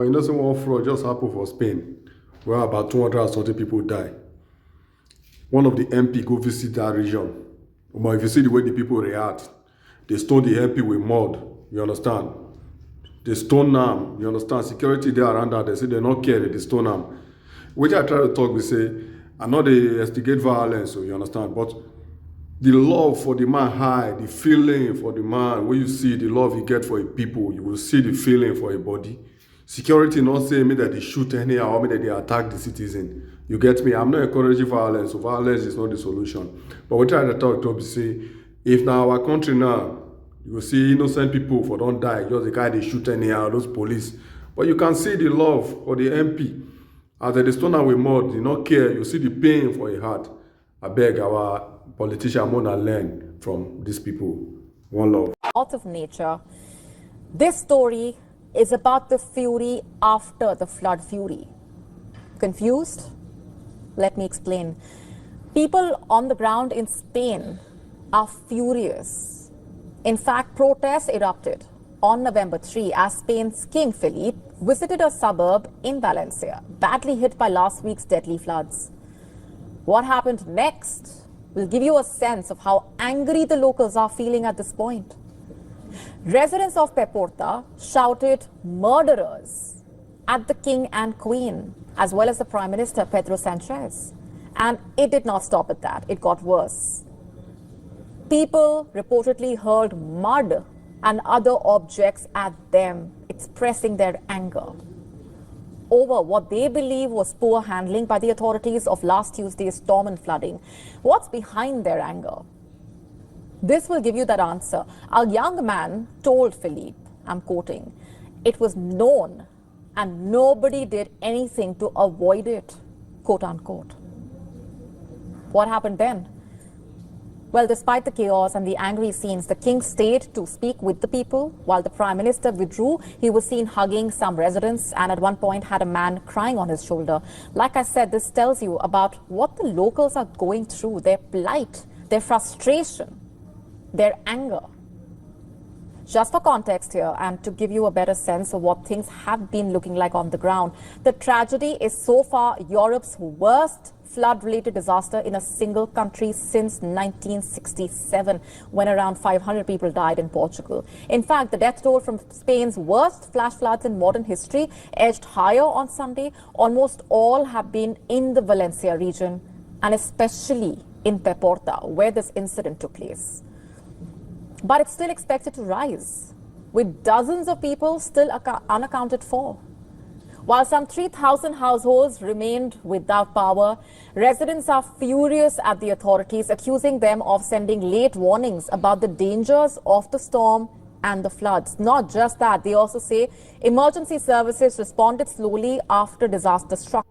You know, some one fraud just happened for Spain, where about 230 people die. One of the MP go visit that region. But if you see the way the people react, they stone the MP with mud. You understand? They stone them. You understand? Security there around that. They say they don't care. They stone them. Which I try to talk, we say, I know they instigate violence, so you understand. But the love for the man high, the feeling for the man, when you see the love you get for a people, you will see the feeling for a body. Security not say me that they shoot anyhow or me that they attack the citizen. You get me? I'm not encouraging violence, so violence is not the solution. But we try to talk to say, if now our country now, you will see innocent people for don't die, just the guy they shoot anyhow, those police. But you can see the love for the MP. As they stone am with mud, you not care, you see the pain for a heart. I beg our politician wanna learn from these people. One love. Out of nature, this story is about the fury after the flood fury. Confused? Let me explain. People on the ground in Spain are furious. In fact, protests erupted on November 3 as Spain's King Felipe visited a suburb in Valencia, badly hit by last week's deadly floods. What happened next will give you a sense of how angry the locals are feeling at this point. Residents of Peporta shouted murderers at the king and queen, as well as the Prime Minister Pedro Sanchez. And it did not stop at that. It got worse. People reportedly hurled mud and other objects at them, expressing their anger over what they believe was poor handling by the authorities of last Tuesday's storm and flooding. What's behind their anger? This will give you that answer. A young man told Felipe, I'm quoting, "It was known and nobody did anything to avoid it," quote unquote. What happened then? Well, despite the chaos and the angry scenes, the king stayed to speak with the people. While the prime minister withdrew, he was seen hugging some residents and at one point had a man crying on his shoulder. Like I said, this tells you about what the locals are going through, their plight, their frustration, their anger. Just for context here and to give you a better sense of what things have been looking like on the ground, the tragedy is so far Europe's worst flood-related disaster in a single country since 1967, when around 500 people died in Portugal. In fact, the death toll from Spain's worst flash floods in modern history edged higher on Sunday. Almost all have been in the Valencia region, and especially in Peporta, where this incident took place. But it's still expected to rise, with dozens of people still unaccounted for. While some 3,000 households remained without power, residents are furious at the authorities, accusing them of sending late warnings about the dangers of the storm and the floods. Not just that, they also say emergency services responded slowly after disaster struck.